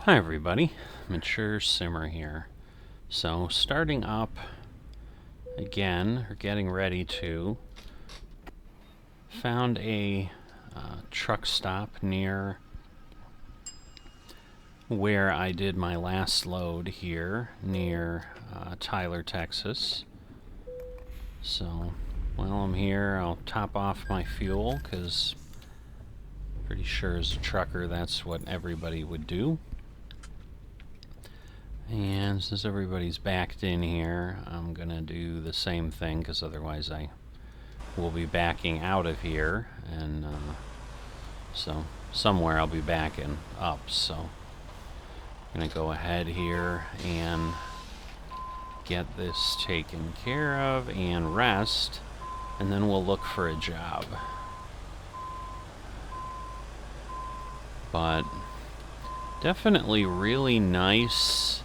Hi everybody, Mature Simmer here. So starting up again, or getting ready to, found a truck stop near where I did my last load here, near Tyler, Texas. So while I'm here, I'll top off my fuel, because pretty sure as a trucker that's what everybody would do. And since everybody's backed in here, I'm gonna do the same thing, because otherwise I will be backing out of here, and so somewhere I'll be backing up. So I'm gonna go ahead here and get this taken care of and rest, and then we'll look for a job. But definitely really nice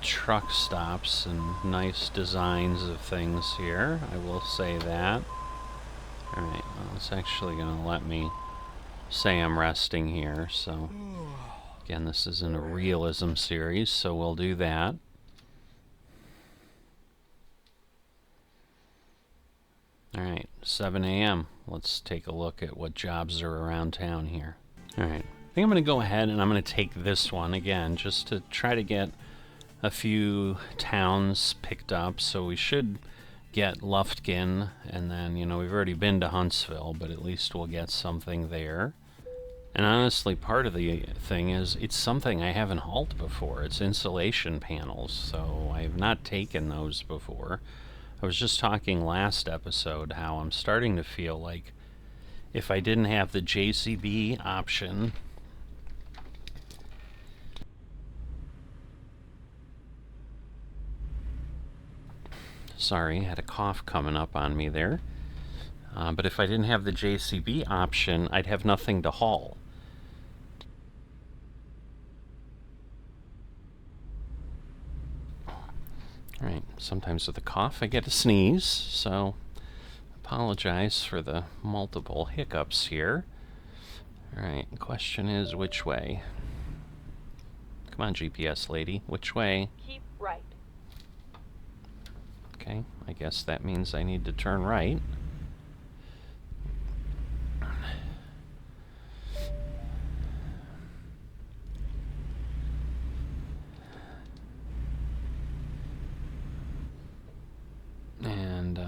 truck stops and nice designs of things here, I will say that. Alright, well, it's actually going to let me say I'm resting here, so again, this isn't a realism series, so we'll do that. Alright, 7 a.m. Let's take a look at what jobs are around town here. Alright, I think I'm going to go ahead and I'm going to take this one again, just to try to get a few towns picked up. So we should get LUFKIN, and then, you know, we've already been to Huntsville, but at least we'll get something there. And honestly, part of the thing is it's something I haven't hauled before. It's insulation panels, so I have not taken those before. I was just talking last episode how I'm starting to feel like if I didn't have the JCB option, sorry, I had a cough coming up on me there. But if I didn't have the JCB option, I'd have nothing to haul. Alright, sometimes with a cough I get a sneeze, so apologize for the multiple hiccups here. Alright, the question is which way? Come on, GPS lady, which way? Keep right. Okay, I guess that means I need to turn right. And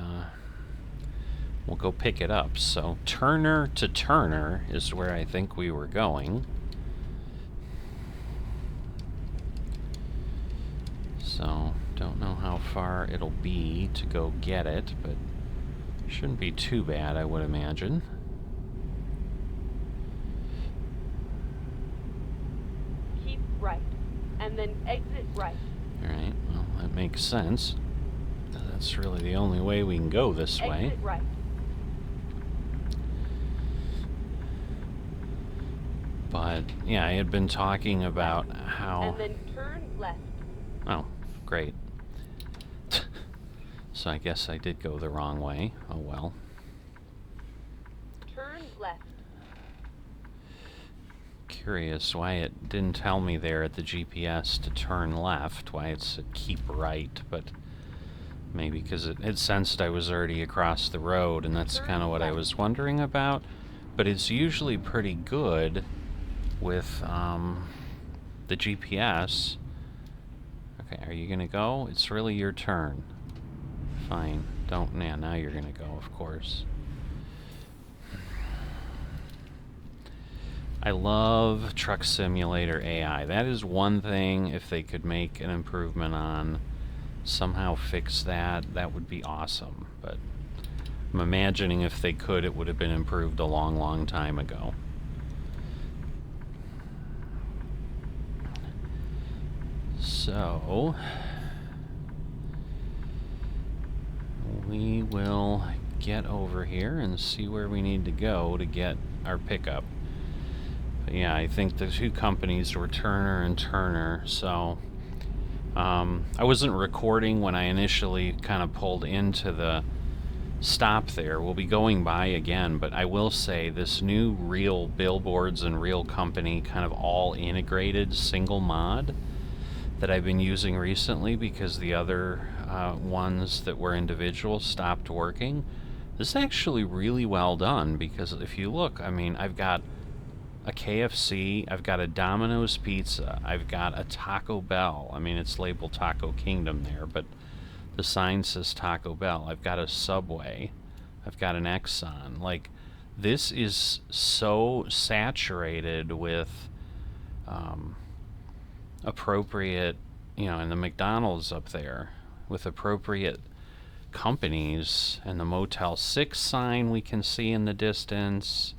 we'll go pick it up. So Turner to Turner is where I think we were going. So don't know how far it'll be to go get it, but shouldn't be too bad, I would imagine. Keep right, and then exit right. Alright, well, that makes sense. That's really the only way we can go this way. Exit right. But yeah, I had been talking about how... And then turn left. Oh, great. So I guess I did go the wrong way. Oh well. Turn left. Curious why it didn't tell me there at the GPS to turn left, why it said keep right, but maybe because it sensed I was already across the road, and that's kind of what I was wondering about. But it's usually pretty good with the GPS. Okay, are you gonna go? It's really your turn. Fine. Don't... Nah, now you're gonna go, of course. I love Truck Simulator AI. That is one thing, if they could make an improvement on, somehow fix that, that would be awesome. But I'm imagining if they could, it would have been improved a long, long time ago. So we will get over here and see where we need to go to get our pickup. But yeah, I think the two companies were Turner and Turner, so I wasn't recording when I initially kind of pulled into the stop there. We'll be going by again, but I will say this new real billboards and real company kind of all integrated single mod that I've been using recently because the other ones that were individual stopped working. This is actually really well done because if you look, I mean, I've got a KFC, I've got a Domino's Pizza, I've got a Taco Bell. I mean, it's labeled Taco Kingdom there, but the sign says Taco Bell. I've got a Subway, I've got an Exxon. Like, this is so saturated with appropriate, and the McDonald's up there with appropriate companies, and the Motel 6 sign we can see in the distance.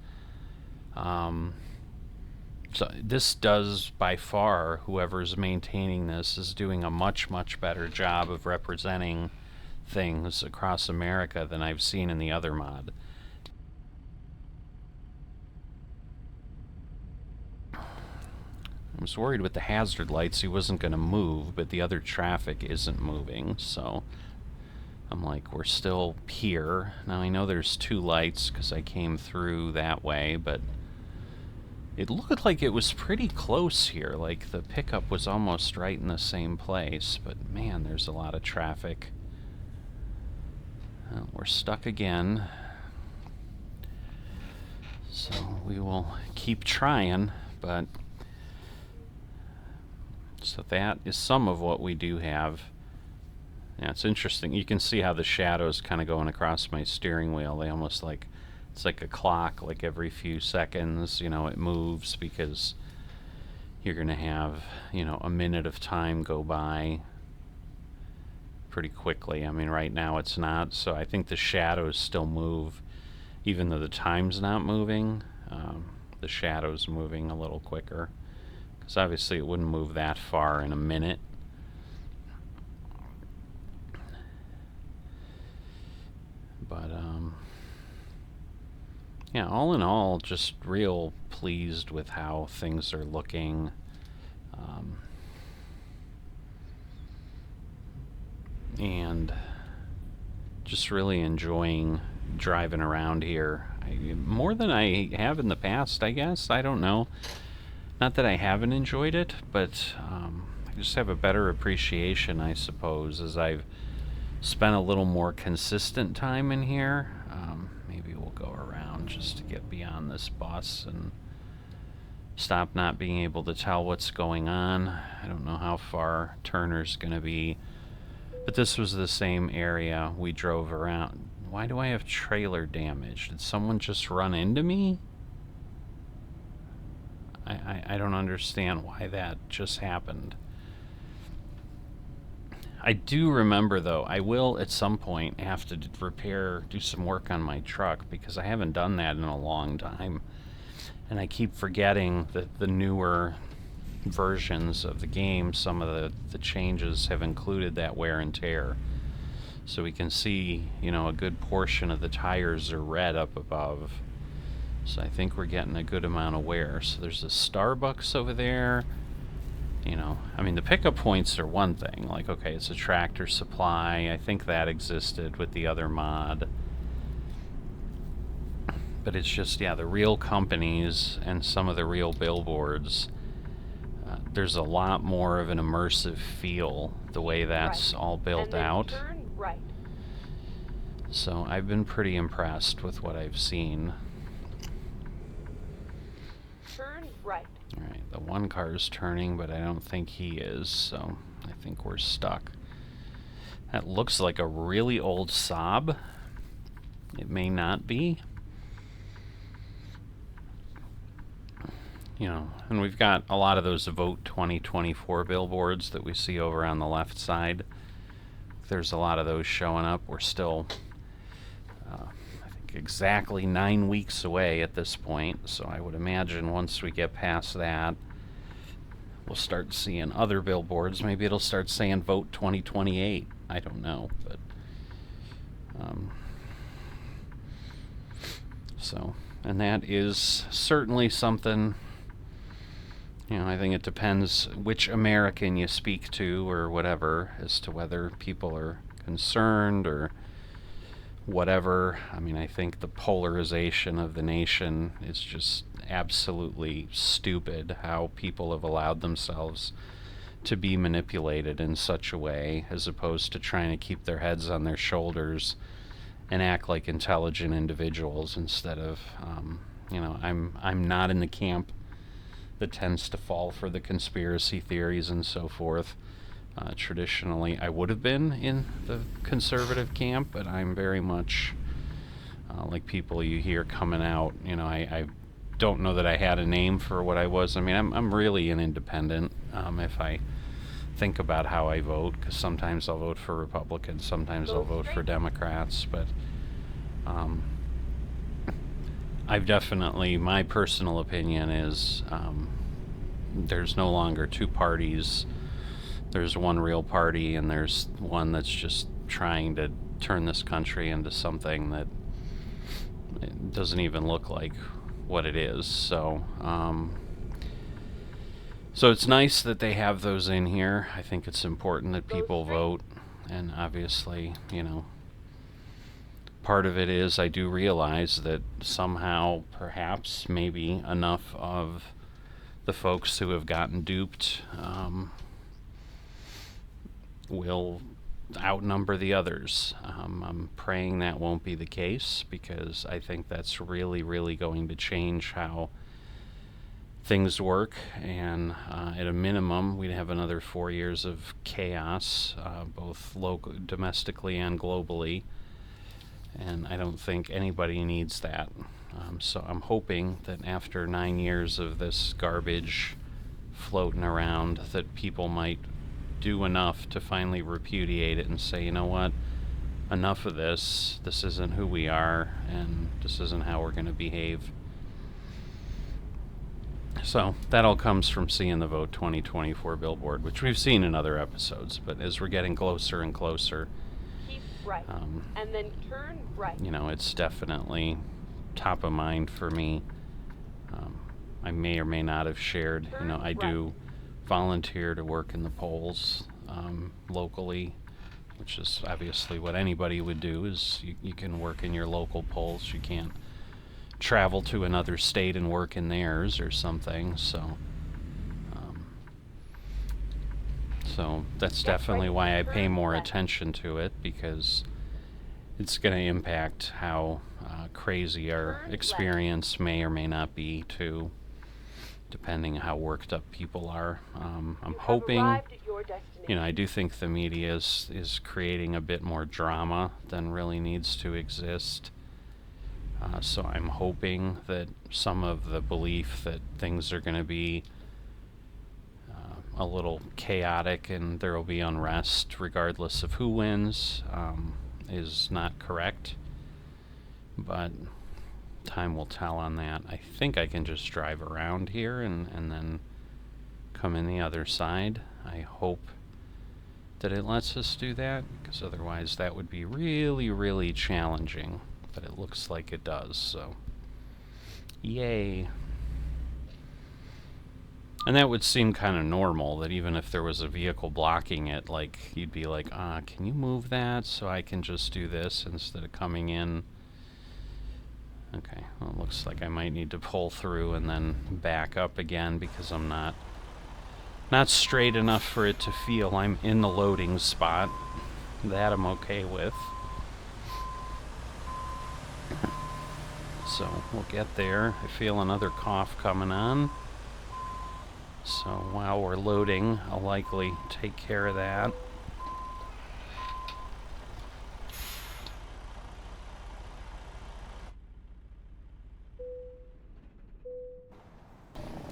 So this does, by far, whoever's maintaining this is doing a much, much better job of representing things across America than I've seen in the other mod. I was worried with the hazard lights he wasn't going to move, but the other traffic isn't moving, so I'm like, we're still here. Now I know there's 2 lights because I came through that way, but it looked like it was pretty close here. Like the pickup was almost right in the same place, but man, there's a lot of traffic. Well, we're stuck again. So we will keep trying, but so that is some of what we do have. Yeah, it's interesting. You can see how the shadows kind of going across my steering wheel. They almost like, it's like a clock, like every few seconds, it moves because you're going to have, a minute of time go by pretty quickly. I mean, right now it's not, so I think the shadows still move, even though the time's not moving. The shadow's moving a little quicker, because obviously it wouldn't move that far in a minute. But, yeah, all in all, just real pleased with how things are looking. And just really enjoying driving around here. More than I have in the past, I guess. I don't know. Not that I haven't enjoyed it, but I just have a better appreciation, I suppose, as I've spent a little more consistent time in here. Maybe we'll go around just to get beyond this bus and stop not being able to tell what's going on. I don't know how far Turner's going to be, but this was the same area we drove around. Why do I have trailer damage? Did someone just run into me? I don't understand why that just happened. I do remember, though, I will at some point have to do some work on my truck, because I haven't done that in a long time. And I keep forgetting that the newer versions of the game, some of the changes have included that wear and tear. So we can see, a good portion of the tires are red up above. So I think we're getting a good amount of wear. So there's a Starbucks over there. I mean, the pickup points are one thing. Like, okay, it's a Tractor Supply. I think that existed with the other mod. But it's just, yeah, the real companies and some of the real billboards. There's a lot more of an immersive feel, the way that's all built out. Turn right. So I've been pretty impressed with what I've seen. Turn right. Alright, the one car's turning, but I don't think he is, so I think we're stuck. That looks like a really old Saab. It may not be. And we've got a lot of those Vote 2024 billboards that we see over on the left side. There's a lot of those showing up. We're still, I think, exactly 9 weeks away at this point, so I would imagine once we get past that, we'll start seeing other billboards. Maybe it'll start saying Vote 2028. I don't know, but so, and that is certainly something. I think it depends which American you speak to or whatever as to whether people are concerned or whatever. I mean, I think the polarization of the nation is just absolutely stupid, how people have allowed themselves to be manipulated in such a way, as opposed to trying to keep their heads on their shoulders and act like intelligent individuals instead of, I'm not in the camp that tends to fall for the conspiracy theories and so forth. Traditionally, I would have been in the conservative camp, but I'm very much like people you hear coming out. I don't know that I had a name for what I was. I mean, I'm really an independent if I think about how I vote, because sometimes I'll vote for Republicans, sometimes I'll vote for Democrats, but I've definitely, my personal opinion is there's no longer two parties. There's one real party, and there's one that's just trying to turn this country into something that it doesn't even look like what it is. So it's nice that they have those in here. I think it's important that people vote, and obviously, part of it is I do realize that somehow, perhaps, maybe enough of the folks who have gotten duped will outnumber the others. I'm praying that won't be the case, because I think that's really, really going to change how things work, and at a minimum we'd have another 4 years of chaos, both domestically and globally, and I don't think anybody needs that. So I'm hoping that after 9 years of this garbage floating around, that people might do enough to finally repudiate it and say, you know what, enough of this. This isn't who we are, and this isn't how we're going to behave. So that all comes from seeing the Vote 2024 billboard, which we've seen in other episodes, but as we're getting closer and closer, keep right, and then turn right. It's definitely top of mind for me. I may or may not have shared, I do volunteer to work in the polls locally, which is obviously what anybody would do. Is you can work in your local polls. You can't travel to another state and work in theirs or something. So that's definitely why I pay more attention to it, because it's going to impact how crazy our experience may or may not be too, depending on how worked up people are. I'm hoping, I do think the media is creating a bit more drama than really needs to exist. So I'm hoping that some of the belief that things are going to be a little chaotic and there will be unrest regardless of who wins is not correct. But time will tell on that. I think I can just drive around here and then come in the other side. I hope that it lets us do that, because otherwise that would be really, really challenging. But it looks like it does, so yay. And that would seem kind of normal, that even if there was a vehicle blocking it, like, you'd be like, can you move that so I can just do this instead of coming in? Okay, well, it looks like I might need to pull through and then back up again, because I'm not straight enough for it to feel I'm in the loading spot. That I'm okay with. So we'll get there. I feel another cough coming on. So while we're loading, I'll likely take care of that.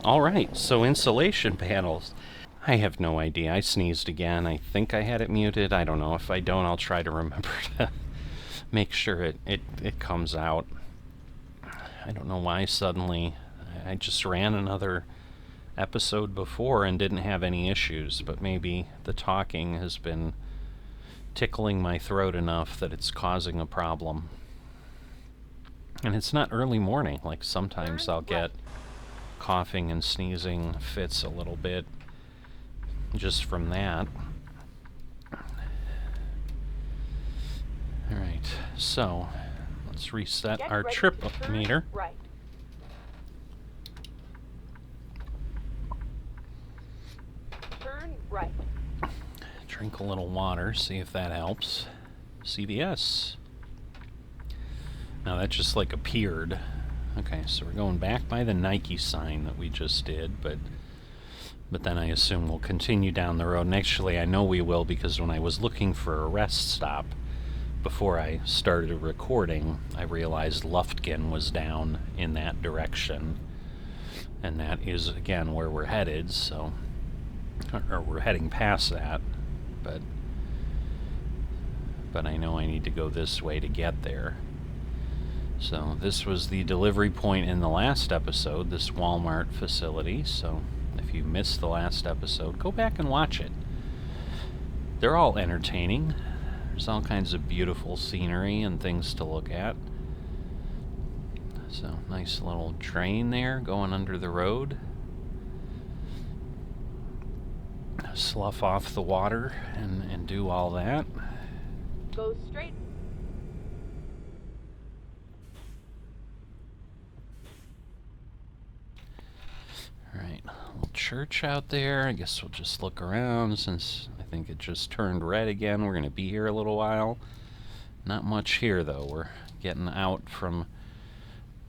Alright, so insulation panels. I have no idea. I sneezed again. I think I had it muted. I don't know. If I don't, I'll try to remember to make sure it comes out. I don't know why suddenly I just ran another episode before and didn't have any issues, but maybe the talking has been tickling my throat enough that it's causing a problem. And it's not early morning. Like, sometimes I'll get coughing and sneezing fits a little bit just from that. Alright, so let's reset Get our ready trip to turn meter. right. Turn right. Drink a little water, see if that helps. CVS. Now that just like appeared. Okay, so we're going back by the Nike sign that we just did, but then I assume we'll continue down the road. And actually, I know we will, because when I was looking for a rest stop before I started recording, I realized LUFKIN was down in that direction. And that is, again, where we're headed, so... or we're heading past that, but I know I need to go this way to get there. So this was the delivery point in the last episode, this Walmart facility, so if you missed the last episode, go back and watch it. They're all entertaining. There's all kinds of beautiful scenery and things to look at. So, nice little drain there going under the road. Slough off the water and do all that. Go straight. Alright, little church out there. I guess we'll just look around since I think it just turned red again. We're going to be here a little while. Not much here, though. We're getting out from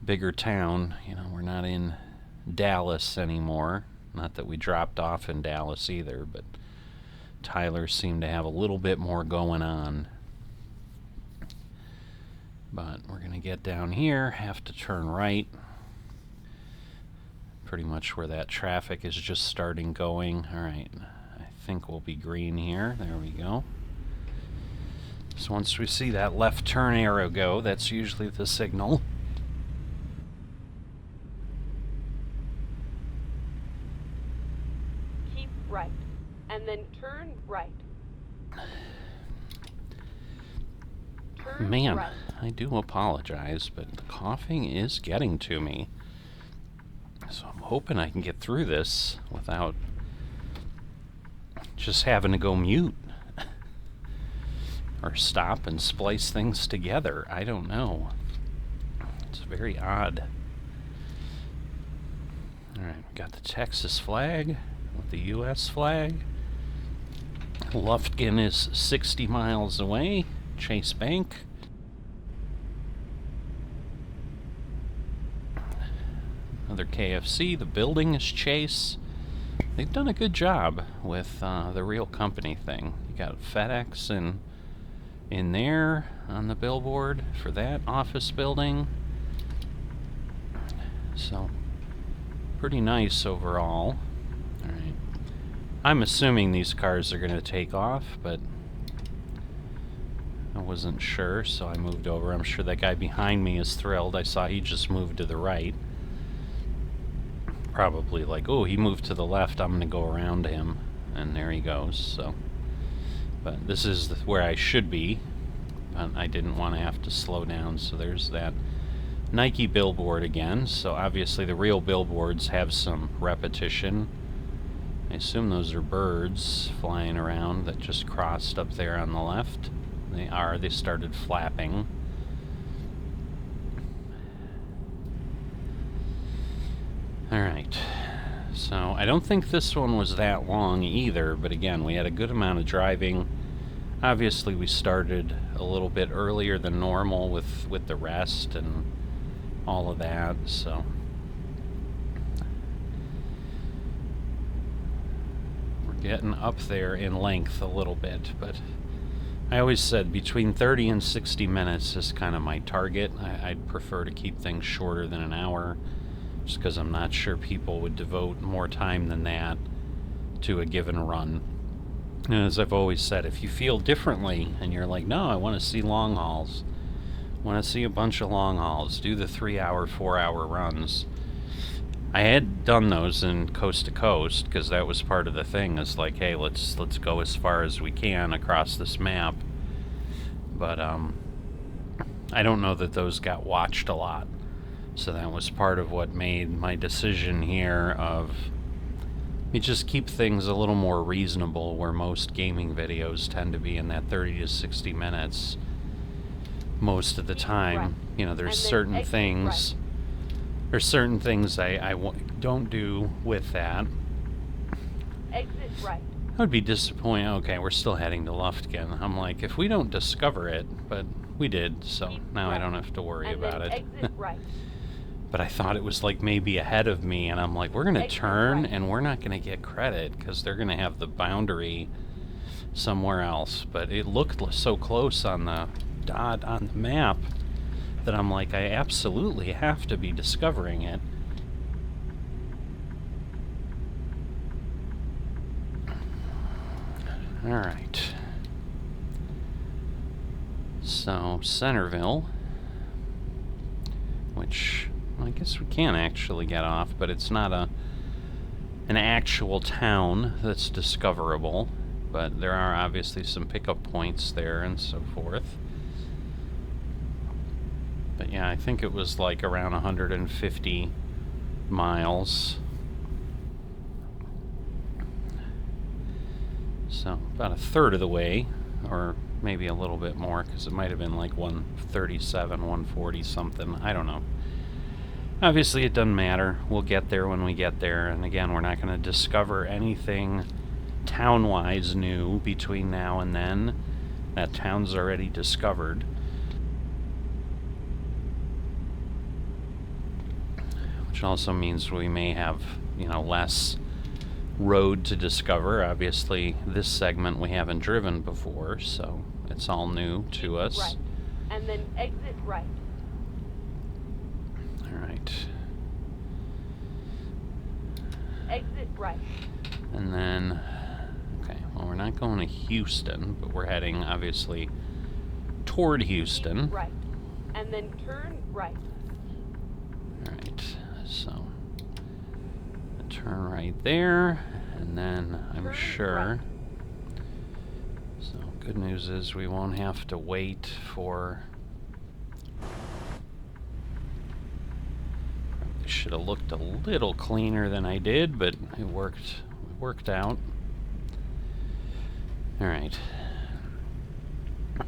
bigger town. You know, we're not in Dallas anymore. Not that we dropped off in Dallas either, but Tyler seemed to have a little bit more going on. But we're going to get down here, have to turn right. Pretty much where that traffic is just starting going. Alright, I think we'll be green here. There we go. So once we see that left turn arrow go, that's usually the signal. Keep right. And then turn right. Turn Man, right. I do apologize, but the coughing is getting to me. So I'm hoping I can get through this without just having to go mute. Or stop and splice things together. I don't know. It's very odd. Alright, we got the Texas flag with the US flag. Lufkin is 60 miles away. Chase Bank. Another KFC. The building is Chase. They've done a good job with the real company thing. You got FedEx in there on the billboard for that office building. So, pretty nice overall. Alright. I'm assuming these cars are going to take off, but I wasn't sure, so I moved over. I'm sure that guy behind me is thrilled. I saw he just moved to the right. Probably like, oh, he moved to the left, I'm going to go around him. And there he goes, so. But this is where I should be. But I didn't want to have to slow down, so there's that Nike billboard again. So obviously the real billboards have some repetition. I assume those are birds flying around that just crossed up there on the left. They are. They started flapping. Alright, so I don't think this one was that long either, but again, we had a good amount of driving. Obviously, we started a little bit earlier than normal with the rest and all of that, so. We're getting up there in length a little bit, but I always said between 30 and 60 minutes is kind of my target. I'd prefer to keep things shorter than an hour. Just because I'm not sure people would devote more time than that to a given run. And as I've always said, if you feel differently and you're like, no, I want to see long hauls, I want to see a bunch of long hauls, do the 3-hour, 4-hour runs. I had done those in coast to coast because that was part of the thing. It's like, hey, let's go as far as we can across this map. But I don't know that those got watched a lot. So that was part of what made my decision here of me just keep things a little more reasonable where most gaming videos tend to be in that 30 to 60 minutes. most of the time. Right. You know, there's And then certain exit things. There's certain things I don't do with that. Exit right. I would be disappointed. Okay, we're still heading to Lufkin. I'm like, if we don't discover it, but we did, so Keep now I right. don't have to worry And about then it. exit right. But I thought it was like maybe ahead of me, and I'm like, we're gonna Exit turn right. and we're not gonna get credit because they're gonna have the boundary somewhere else. But it looked so close on the dot on the map that I'm like, I absolutely have to be discovering it. Alright. So, Centerville, which I guess we can actually get off, but it's not an actual town that's discoverable. But there are obviously some pickup points there and so forth. But yeah, I think it was like around 150 miles. So about a third of the way, or maybe a little bit more, because it might have been like 137, 140 something. I don't know. Obviously, it doesn't matter. We'll get there when we get there. And again, we're not going to discover anything town-wise new between now and then. That town's already discovered. Which also means we may have, you know, less road to discover. Obviously, this segment we haven't driven before, so it's all new to us. Right. And then exit right. Alright. Exit right. And then, okay, well, we're not going to Houston, but we're heading, obviously, toward Houston. Right. And then turn right. Alright, so turn right there, and then I'm Turn sure. So, good news is we won't have to wait for. Probably should have looked a little cleaner than I did, but it worked out. Alright. A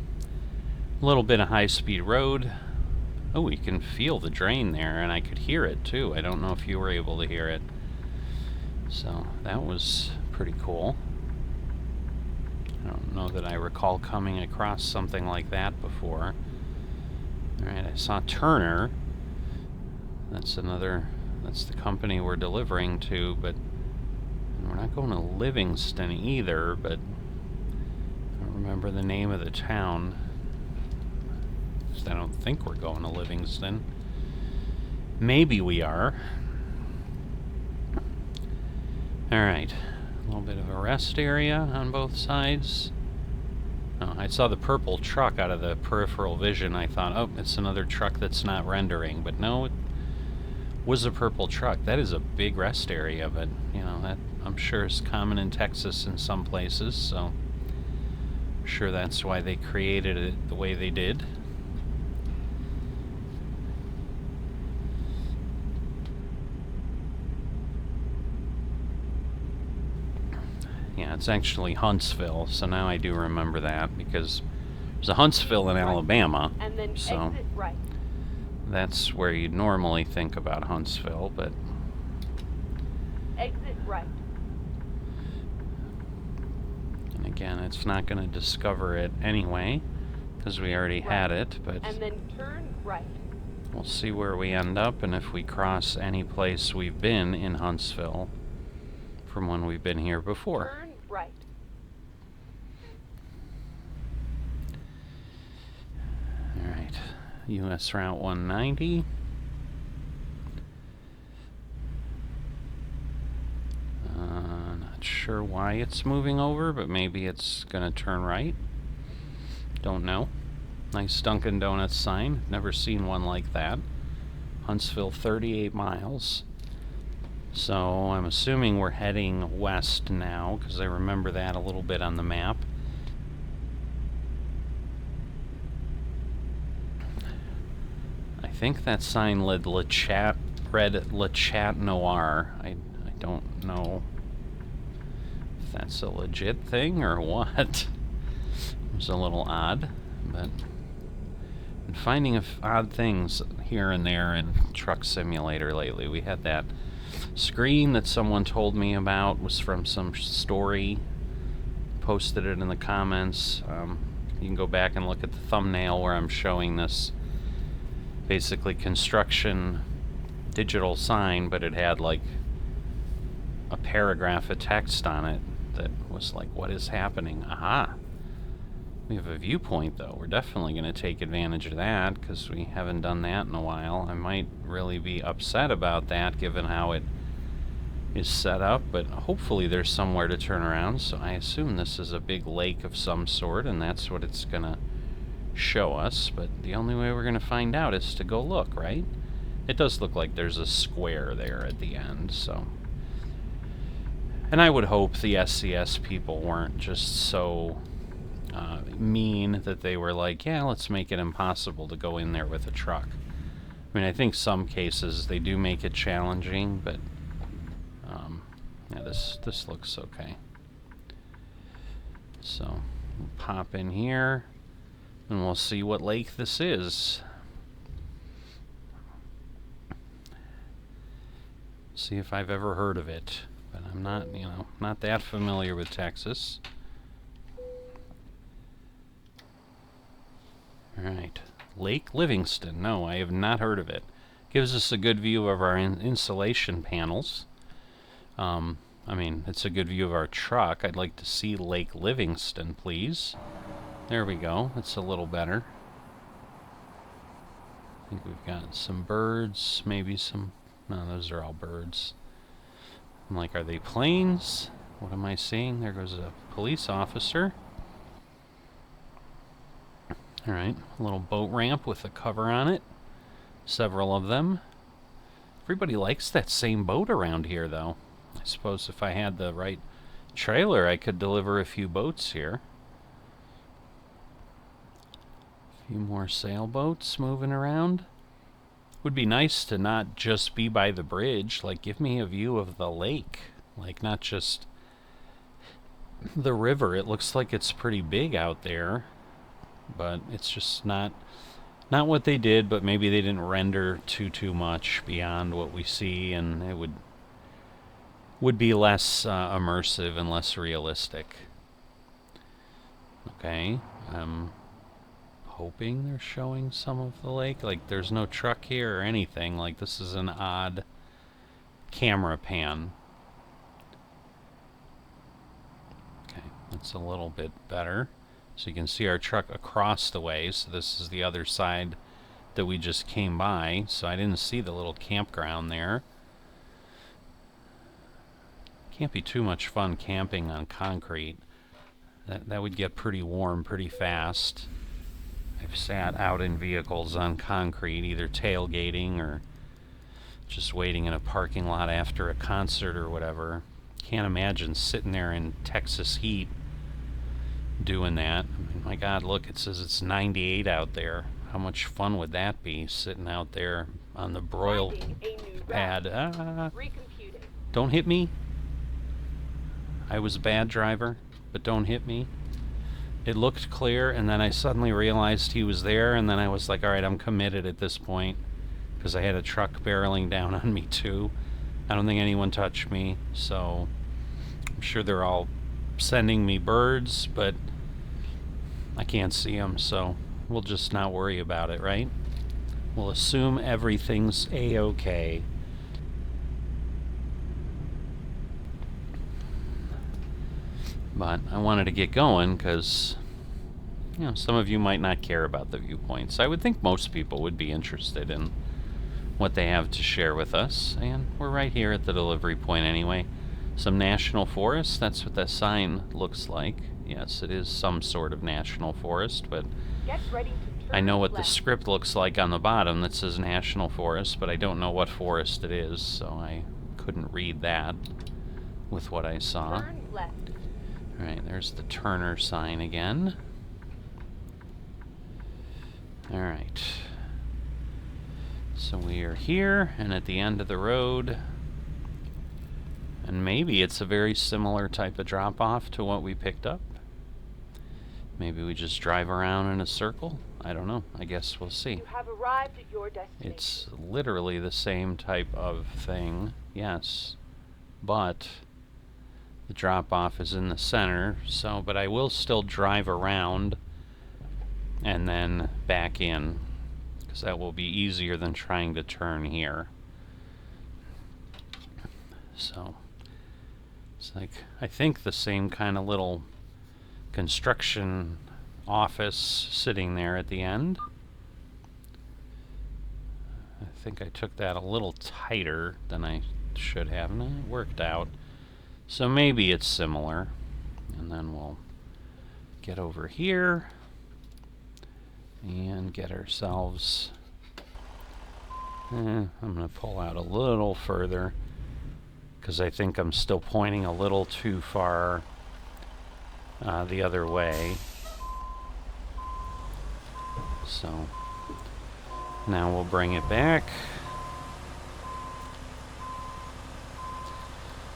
little bit of high-speed road. Oh, you can feel the drain there, and I could hear it too. I don't know if you were able to hear it. So that was pretty cool. I don't know that I recall coming across something like that before. Alright, I saw Turner. That's the company we're delivering to, but we're not going to Livingston either, but I don't remember the name of the town. I don't think we're going to Livingston. Maybe we are. Alright. A little bit of a rest area on both sides. Oh, I saw the purple truck out of the peripheral vision. I thought, oh, it's another truck that's not rendering. But no, it was a purple truck. That is a big rest area, but, you know, that I'm sure is common in Texas in some places, so I'm sure that's why they created it the way they did. Yeah, it's actually Huntsville, so now I do remember that, because there's a Huntsville in Alabama, And then so exit right. that's where you'd normally think about Huntsville, but Exit right. and again, it's not going to discover it anyway, because we already had it, but And then turn right. we'll see where we end up, and if we cross any place we've been in Huntsville from when we've been here before. Turn right. Alright, US Route 190. Not sure why it's moving over, but maybe it's gonna turn right. Don't know. Nice Dunkin' Donuts sign. Never seen one like that. Huntsville, 38 miles. So I'm assuming we're heading west now, because I remember that a little bit on the map. I think that sign read Le Chat Noir. I don't know if that's a legit thing or what. It was a little odd, but finding odd things here and there in Truck Simulator lately. We had that screen that someone told me about, was from some story, posted it in the comments. You can go back and look at the thumbnail where I'm showing this basically construction digital sign, but it had like a paragraph of text on it that was like, what is happening? Aha! We have a viewpoint, though. We're definitely going to take advantage of that, because we haven't done that in a while. I might really be upset about that, given how it is set up, but hopefully there's somewhere to turn around, so I assume this is a big lake of some sort, and that's what it's going to show us, but the only way we're going to find out is to go look, right? It does look like there's a square there at the end, so... And I would hope the SCS people weren't just so mean that they were like, yeah, let's make it impossible to go in there with a truck. I mean, I think some cases they do make it challenging, but yeah, this looks okay. So, we'll pop in here, and we'll see what lake this is. See if I've ever heard of it. But I'm not, you know, not that familiar with Texas. Alright. Lake Livingston. No, I have not heard of it. Gives us a good view of our insulation panels. I mean, it's a good view of our truck. I'd like to see Lake Livingston, please. There we go. It's a little better. I think we've got some birds, maybe some... No, those are all birds. I'm like, are they planes? What am I seeing? There goes a police officer. Alright, a little boat ramp with a cover on it. Several of them. Everybody likes that same boat around here, though. I suppose if I had the right trailer, I could deliver a few boats here. A few more sailboats moving around. Would be nice to not just be by the bridge. Like, give me a view of the lake. Like, not just the river. It looks like it's pretty big out there, but it's just not what they did. But maybe they didn't render too much beyond what we see, and it would be less immersive and less realistic. Okay. Hoping they're showing some of the lake. Like, there's no truck here or anything. Like, this is an odd camera pan. Okay, that's a little bit better. So you can see our truck across the way. So this is the other side that we just came by. So I didn't see the little campground there. Can't be too much fun camping on concrete. That would get pretty warm pretty fast. I've sat out in vehicles on concrete, either tailgating or just waiting in a parking lot after a concert or whatever. Can't imagine sitting there in Texas heat doing that. I mean, my God, look, it says it's 98 out there. How much fun would that be, sitting out there on the broil pad? Don't hit me. I was a bad driver, but don't hit me. It looked clear, and then I suddenly realized he was there, and then I was like, alright, I'm committed at this point, because I had a truck barreling down on me too. I don't think anyone touched me, so I'm sure they're all sending me birds, but I can't see them, so we'll just not worry about it, right? We'll assume everything's A-okay. But I wanted to get going because, you know, some of you might not care about the viewpoints. I would think most people would be interested in what they have to share with us. And we're right here at the delivery point anyway. Some national forest, that's what that sign looks like. Yes, it is some sort of national forest, but Get ready to turn I know what left. the script looks like on the bottom that says national forest, but I don't know what forest it is, so I couldn't read that with what I saw. Turn left. Alright, there's the Turner sign again. Alright. So we are here, and at the end of the road. And maybe it's a very similar type of drop-off to what we picked up. Maybe we just drive around in a circle? I don't know. I guess we'll see. You have arrived at your destination. It's literally the same type of thing, yes, but the drop-off is in the center, so, but I will still drive around and then back in, because that will be easier than trying to turn here. So, it's like, I think the same kind of little construction office sitting there at the end. I think I took that a little tighter than I should have, and it worked out. So maybe it's similar. And then we'll get over here and get ourselves... I'm going to pull out a little further because I think I'm still pointing a little too far the other way. So now we'll bring it back.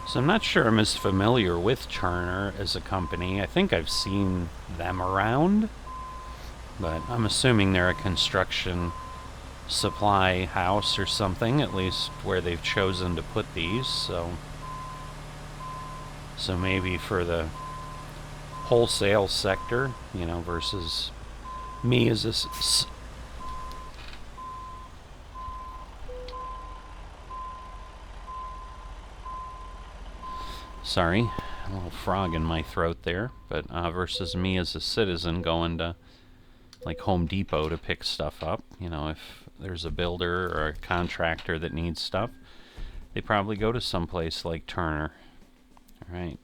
So I'm not sure I'm as familiar with Turner as a company. I think I've seen them around, but I'm assuming they're a construction supply house or something, at least where they've chosen to put these. So maybe for the wholesale sector, you know, versus me as a sorry, a little frog in my throat there, but versus me as a citizen going to like Home Depot to pick stuff up. You know, if there's a builder or a contractor that needs stuff, they probably go to someplace like Turner. All right,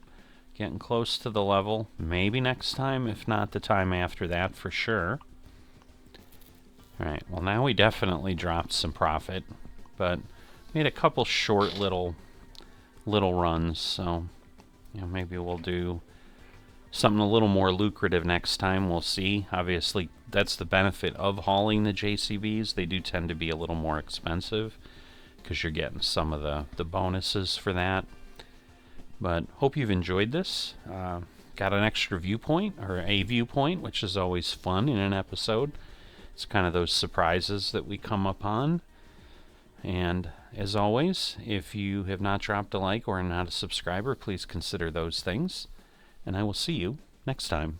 getting close to the level. Maybe next time, if not the time after that, for sure. All right, well now we definitely dropped some profit, but made a couple short little runs, so you know, maybe we'll do something a little more lucrative next time. We'll see. Obviously, that's the benefit of hauling the JCBs. They do tend to be a little more expensive because you're getting some of the bonuses for that. But hope you've enjoyed this. Got an extra viewpoint, or a viewpoint, which is always fun in an episode. It's kind of those surprises that we come upon. And as always, if you have not dropped a like or are not a subscriber, please consider those things. And I will see you next time.